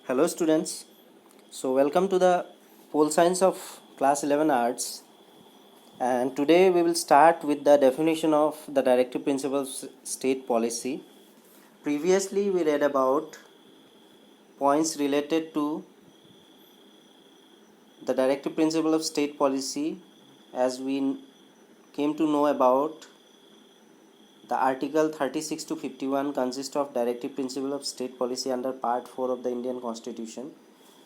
Hello students. So welcome to the Pole Science of class 11 arts, and today we will start with the definition of the directive principles of state policy. Previously we read about points related to the directive principle of state policy, as we came to know about the article 36 to 51 consist of directive principle of state policy under part 4 of the Indian Constitution.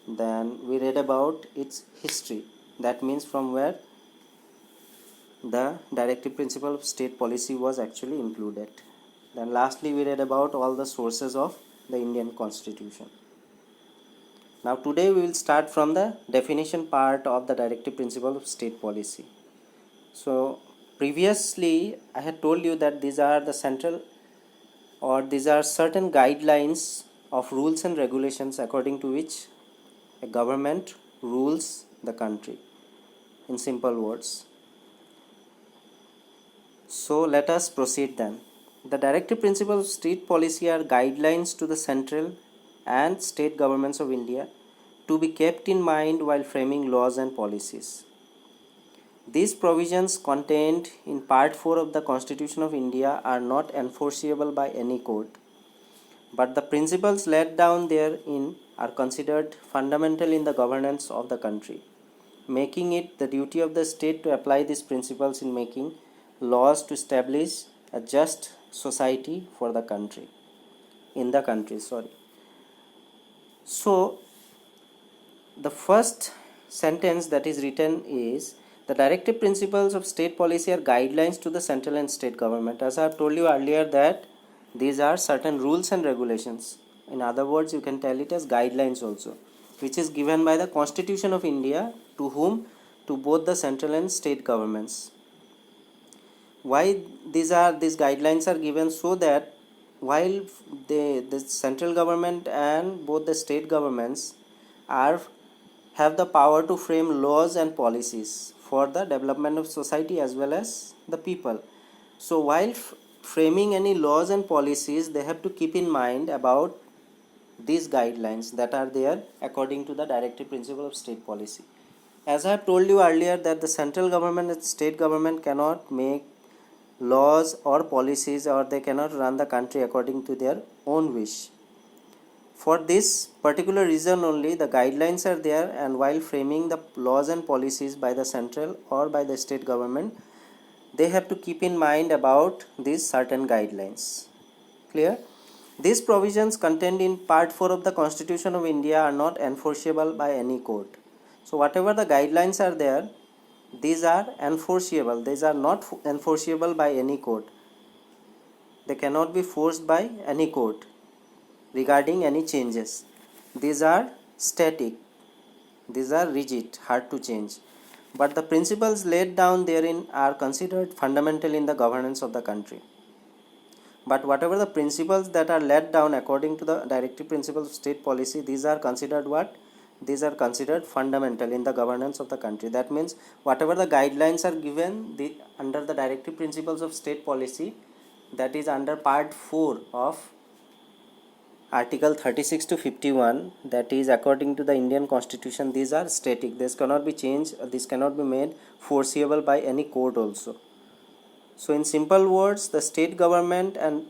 Then we read about its history, that means from where the directive principle of state policy was actually included. Then lastly we read about all the sources of the Indian Constitution. Now today we will start from the definition part of the directive principle of state policy. So previously I had told you that these are the central, or these are certain guidelines of rules and regulations according to which a government rules the country, in simple words. So let us proceed then. The directive principles of state policy are guidelines to the central and state governments of India to be kept in mind while framing laws and policies. These provisions contained in Part 4 of the Constitution of India are not enforceable by any court, but the principles laid down therein are considered fundamental in the governance of the country, making it the duty of the state to apply these principles in making laws to establish a just society for the country, So the first sentence that is written is, the directive principles of state policy are guidelines to the central and state government. As I have told you earlier that these are certain rules and regulations. In other words, you can tell it as guidelines also, which is given by the Constitution of India to whom? To both the central and state governments. Why these guidelines are given? So that while the central government and both the state governments have the power to frame laws and policies for the development of society as well as the people. So while framing any laws and policies, they have to keep in mind about these guidelines that are there according to the directive principle of state policy. As I have told you earlier that the central government and state government cannot make laws or policies, or they cannot run the country according to their own wish. For this particular reason only the guidelines are there, and while framing the laws and policies by the central or by the state government, they have to keep in mind about these certain guidelines. Clear? These provisions contained in Part 4 of the Constitution of India are not enforceable by any court. So whatever the guidelines are there, these are enforceable. These are not enforceable by any court. They cannot be forced by any court regarding any changes. These are static. These are rigid, hard to change. But the principles laid down therein are considered fundamental in the governance of the country. But whatever the principles that are laid down according to the directive principles of state policy, these are considered what? These are considered fundamental in the governance of the country. That means whatever the guidelines are given under the directive principles of state policy, that is under Part 4 of Article 36 to 51, that is according to the Indian Constitution, these are static. This cannot be changed. This cannot be made foreseeable by any court also. So in simple words, the state government and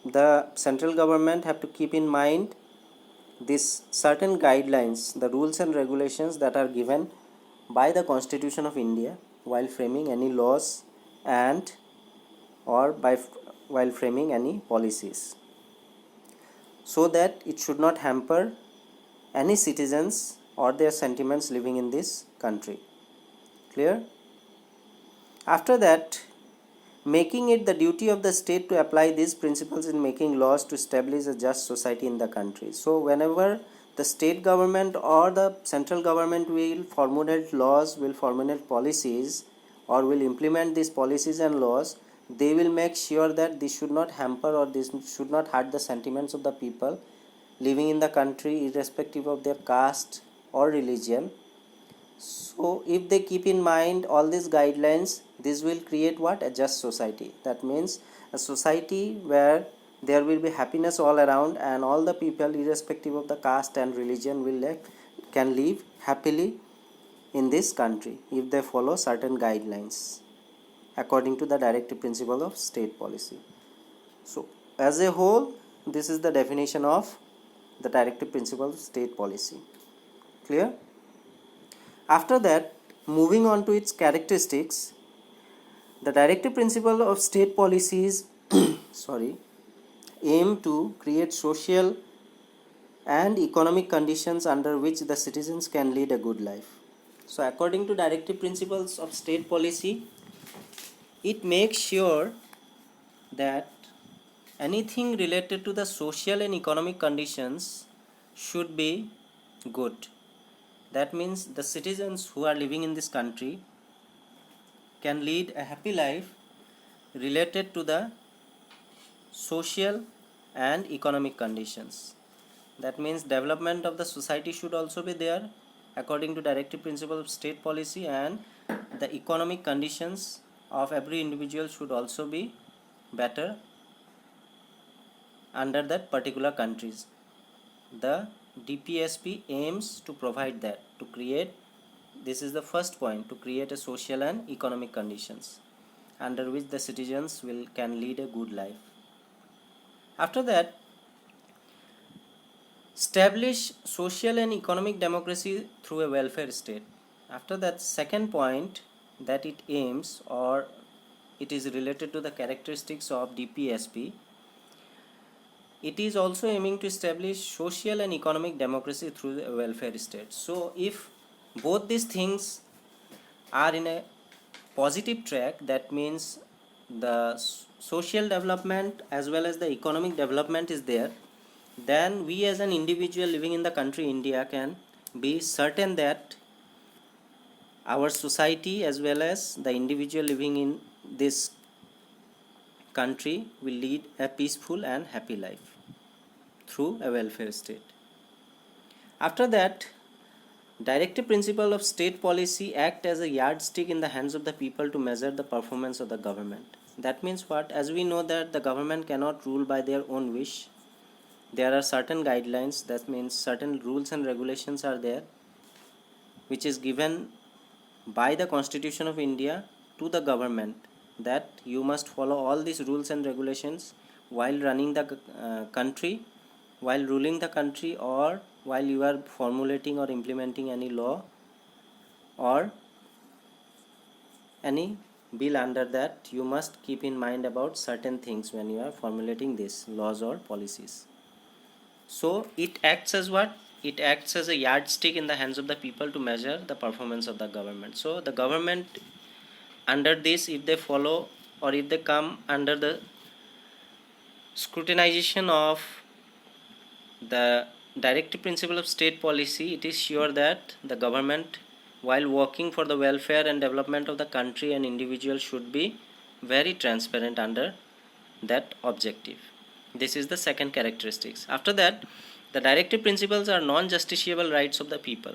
the central government have to keep in mind these certain guidelines, the rules and regulations that are given by the Constitution of India while framing any laws and or while framing any policies, so that it should not hamper any citizens or their sentiments living in this country. Clear? After that, making it the duty of the state to apply these principles in making laws to establish a just society in the country. So whenever the state government or the central government will formulate laws, will formulate policies, or will implement these policies and laws, they will make sure that this should not hamper or this should not hurt the sentiments of the people living in the country, irrespective of their caste or religion. So if they keep in mind all these guidelines, this will create what? A just society. That means a society where there will be happiness all around, and all the people irrespective of the caste and religion can live happily in this country if they follow certain guidelines according to the directive principle of state policy. So as a whole, this is the definition of the directive principle of state policy. Clear? After that, moving on to its characteristics, the directive principle of state policies aim to create social and economic conditions under which the citizens can lead a good life. So according to directive principles of state policy, it makes sure that anything related to the social and economic conditions should be good. That means the citizens who are living in this country can lead a happy life related to the social and economic conditions. That means development of the society should also be there according to directive principle of state policy, and the economic conditions of every individual should also be better under that particular countries. The DPSP aims to provide that, to create, this is the first point, to create a social and economic conditions under which the citizens can lead a good life. After that, establish social and economic democracy through a welfare state. After that, second point that it aims, or it is related to the characteristics of DPSP, it is also aiming to establish social and economic democracy through a welfare state. So if both these things are in a positive track, that means the social development as well as the economic development is there, then we as an individual living in the country India can be certain that our society as well as the individual living in this country will lead a peaceful and happy life through a welfare state. After that, directive principle of state policy act as a yardstick in the hands of the people to measure the performance of the government. That means what? As we know that the government cannot rule by their own wish. There are certain guidelines, that means certain rules and regulations are there, which is given by the Constitution of India to the government, that you must follow all these rules and regulations while running the country, while ruling the country, or while you are formulating or implementing any law or any bill under that. You must keep in mind about certain things when you are formulating these laws or policies. So it acts as what? It acts as a yardstick in the hands of the people to measure the performance of the government. So the government under this, if they follow or if they come under the scrutinization of the directive principle of state policy, it is sure that the government, while working for the welfare and development of the country and individuals, should be very transparent under that objective. This is the second characteristics. After that, the directive principles are non-justiciable rights of the people.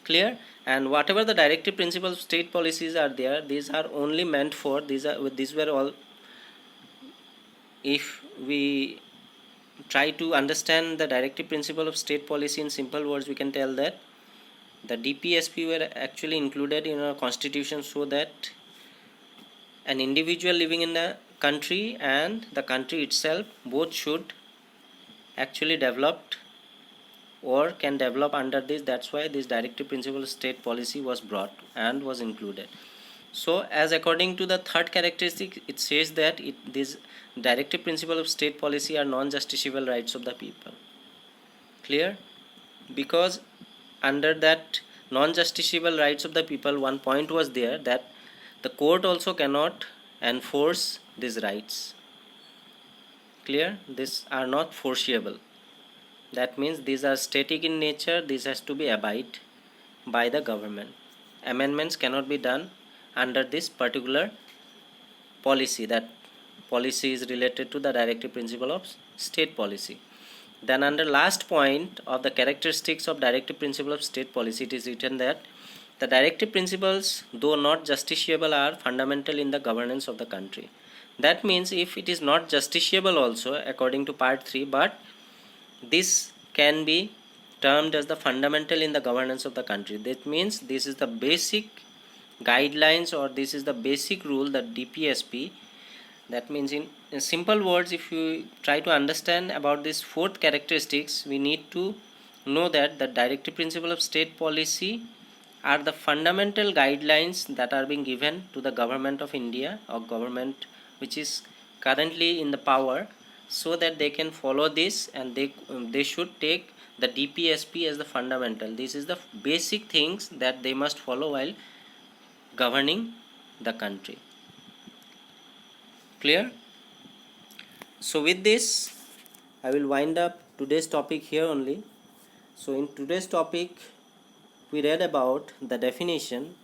Clear? And whatever the directive principles of state policies are there, these are only meant for, these were all, if we try to understand the directive principle of state policy in simple words, we can tell that the DPSP were actually included in our constitution so that an individual living in the country and the country itself both should actually developed or can develop under this. That's why this directive principle of state policy was brought and was included. So as according to the third characteristic, it says that this directive principle of state policy are non-justiciable rights of the people. Clear? Because under that non-justiciable rights of the people, one point was there that the court also cannot enforce these rights. Clear? These are not forcible. That means these are static in nature. This has to be abided by the government. Amendments cannot be done under this particular policy. That policy is related to the directive principle of state policy. Then under last point of the characteristics of directive principle of state policy, it is written that the directive principles, though not justiciable, are fundamental in the governance of the country. That means if it is not justiciable also according to part 3, but this can be termed as the fundamental in the governance of the country. That means this is the basic guidelines, or this is the basic rule that DPSP. That means in simple words, if you try to understand about this fourth characteristics, we need to know that the directive principle of state policy are the fundamental guidelines that are being given to the government of India, or government which is currently in the power, so that they can follow this, and they should take the DPSP as the fundamental. This is the basic things that they must follow while governing the country. Clear? So with this, I will wind up today's topic here only. So in today's topic, we read about the definition,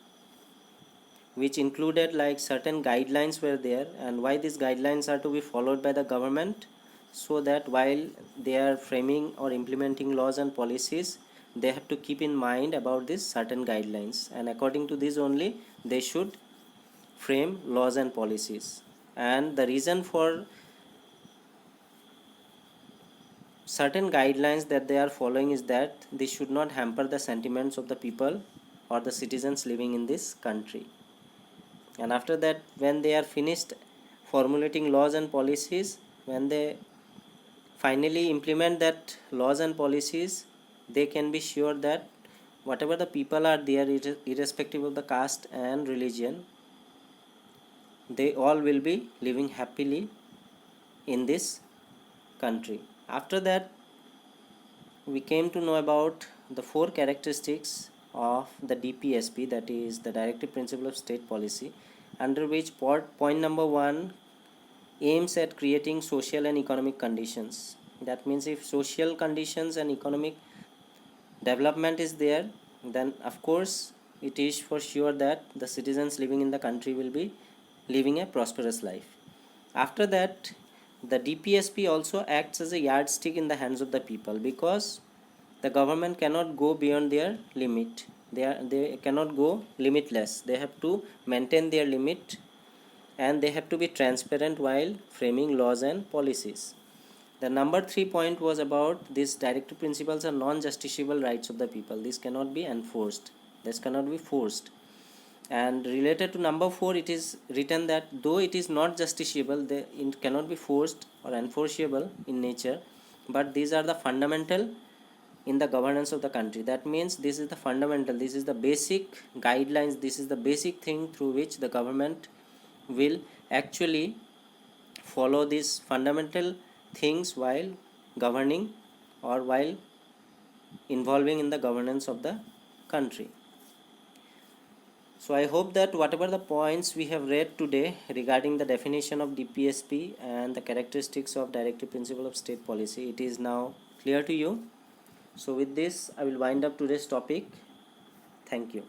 which included like certain guidelines were there, and why these guidelines are to be followed by the government, so that while they are framing or implementing laws and policies, they have to keep in mind about these certain guidelines, and according to this only they should frame laws and policies. And the reason for certain guidelines that they are following is that they should not hamper the sentiments of the people or the citizens living in this country. And after that, when they are finished formulating laws and policies, when they finally implement that laws and policies, they can be sure that whatever the people are there, irrespective of the caste and religion, they all will be living happily in this country. After that, we came to know about the four characteristics of the DPSP, that is the Directive Principle of State Policy, under which point number 1 aims at creating social and economic conditions. That means if social conditions and economic development is there, then of course it is for sure that the citizens living in the country will be living a prosperous life. After that, the DPSP also acts as a yardstick in the hands of the people, because the government cannot go beyond their limit. They cannot go limitless. They have to maintain their limit, and they have to be transparent while framing laws and policies. The number 3 point was about these directive principles are non-justiciable rights of the people. This cannot be enforced. This cannot be forced. And related to number 4, it is written that though it is not justiciable, it cannot be forced or enforceable in nature, but these are the fundamental in the governance of the country. That means this is the fundamental, this is the basic guidelines, this is the basic thing through which the government will actually follow these fundamental things while governing or while involving in the governance of the country. So I hope that whatever the points we have read today regarding the definition of DPSP and the characteristics of Directive Principle of State Policy, it is now clear to you. So with this, I will wind up today's topic. Thank you.